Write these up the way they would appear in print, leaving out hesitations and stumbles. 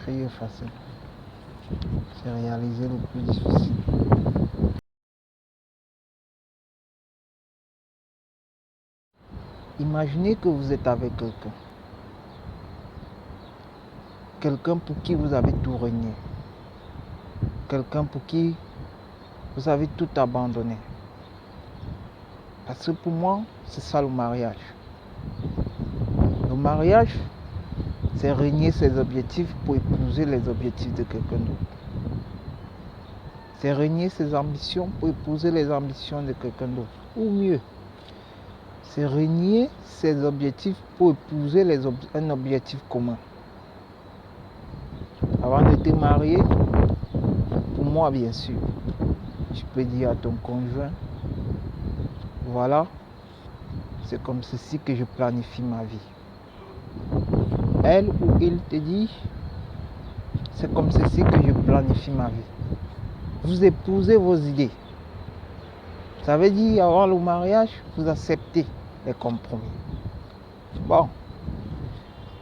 Écrire est facile. C'est réaliser le plus difficile. Imaginez que vous êtes avec quelqu'un. Quelqu'un pour qui vous avez tout renié. Quelqu'un pour qui vous avez tout abandonné. Parce que pour moi, c'est ça le mariage. Le mariage, c'est renier ses objectifs pour épouser les objectifs de quelqu'un d'autre. C'est renier ses ambitions pour épouser les ambitions de quelqu'un d'autre. Ou mieux, c'est renier ses objectifs pour épouser un objectif commun. Avant de te marier, pour moi bien sûr, tu peux dire à ton conjoint, voilà, c'est comme ceci que je planifie ma vie. Elle ou il te dit, c'est comme ceci que je planifie ma vie. Vous épousez vos idées. Ça veut dire, avant le mariage, vous acceptez les compromis. Bon.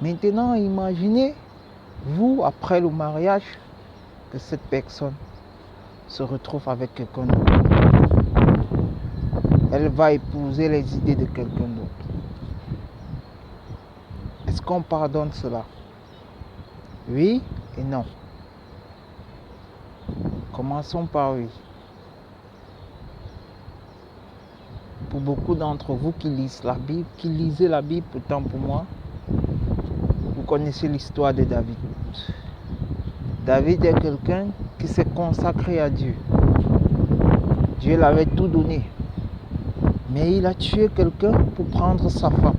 Maintenant, imaginez, vous, après le mariage, que cette personne se retrouve avec quelqu'un d'autre. Elle va épouser les idées de quelqu'un d'autre. Est-ce qu'on pardonne cela? Oui et non. Commençons par oui. Pour beaucoup d'entre vous qui lisez la Bible, pourtant pour moi, vous connaissez l'histoire de David. David est quelqu'un qui s'est consacré à Dieu. Dieu l'avait tout donné. Mais il a tué quelqu'un pour prendre sa femme.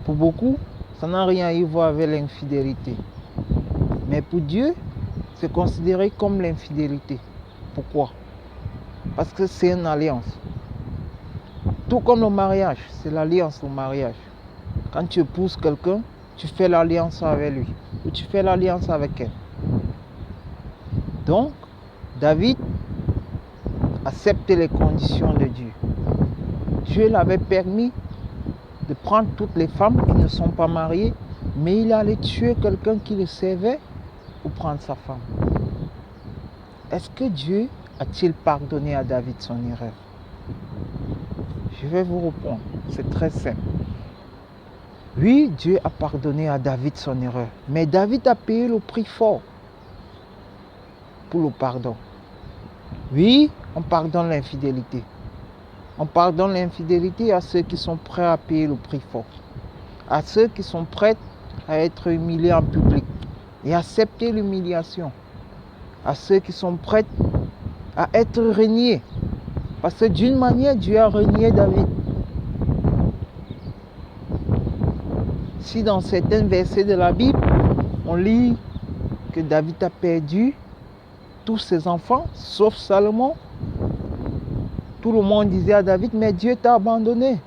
Pour beaucoup, ça n'a rien à voir avec l'infidélité. Mais pour Dieu, c'est considéré comme l'infidélité. Pourquoi? Parce que c'est une alliance. Tout comme le mariage, c'est l'alliance, le mariage. Quand tu épouses quelqu'un, tu fais l'alliance avec lui. Ou tu fais l'alliance avec elle. Donc, David accepte les conditions de Dieu. Dieu l'avait permis de prendre toutes les femmes qui ne sont pas mariées, mais il allait tuer quelqu'un qui le servait pour prendre sa femme. Est-ce que Dieu a-t-il pardonné à David son erreur? Je vais vous répondre, c'est très simple. Oui, Dieu a pardonné à David son erreur, mais David a payé le prix fort pour le pardon. Oui, on pardonne l'infidélité. On pardonne l'infidélité à ceux qui sont prêts à payer le prix fort. À ceux qui sont prêts à être humiliés en public et accepter l'humiliation. À ceux qui sont prêts à être reniés. Parce que d'une manière, Dieu a renié David. Si dans certains versets de la Bible, on lit que David a perdu tous ses enfants, sauf Salomon, tout le monde disait à David, mais Dieu t'a abandonné.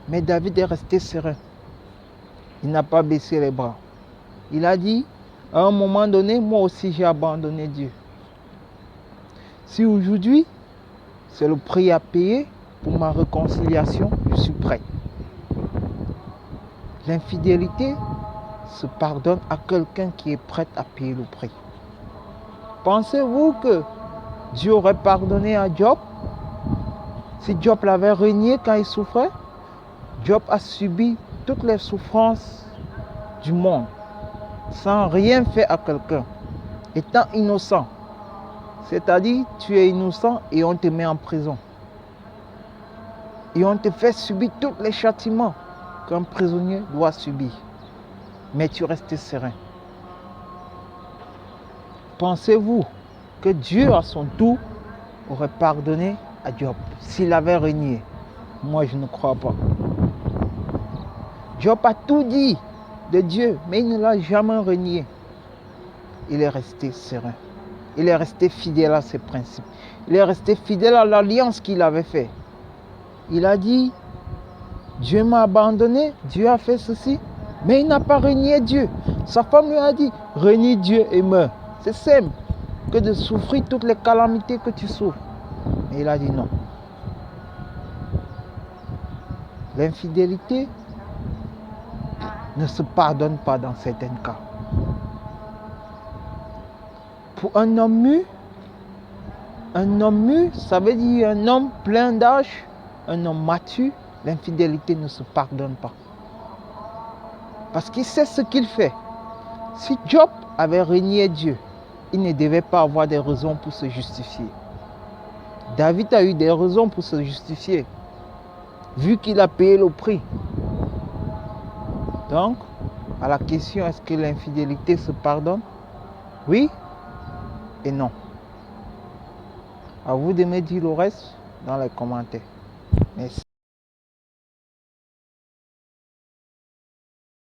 Mais David est resté serein. Il n'a pas baissé les bras. Il a dit, à un moment donné, moi aussi j'ai abandonné Dieu. Si aujourd'hui, c'est le prix à payer pour ma réconciliation, je suis prêt. L'infidélité se pardonne à quelqu'un qui est prêt à payer le prix. Pensez-vous que Dieu aurait pardonné à Job si Job l'avait renié quand il souffrait? Job a subi toutes les souffrances du monde sans rien faire à quelqu'un, étant innocent. C'est-à-dire, tu es innocent et on te met en prison. Et on te fait subir tous les châtiments qu'un prisonnier doit subir. Mais tu restes serein. Pensez-vous que Dieu, à son tour, aurait pardonné à Job s'il avait renié? Moi, je ne crois pas. Job a tout dit de Dieu, mais il ne l'a jamais renié. Il est resté serein. Il est resté fidèle à ses principes. Il est resté fidèle à l'alliance qu'il avait faite. Il a dit, Dieu m'a abandonné, Dieu a fait ceci, mais il n'a pas renié Dieu. Sa femme lui a dit, renie Dieu et meurs. C'est simple que de souffrir toutes les calamités que tu souffres. Mais il a dit non. L'infidélité ne se pardonne pas dans certains cas. Pour un homme mûr, ça veut dire un homme plein d'âge, un homme mature, l'infidélité ne se pardonne pas. Parce qu'il sait ce qu'il fait. Si Job avait renié Dieu, il ne devait pas avoir des raisons pour se justifier. David a eu des raisons pour se justifier, vu qu'il a payé le prix. Donc, à la question, est-ce que l'infidélité se pardonne? Oui et non. À vous de me dire le reste dans les commentaires. Merci.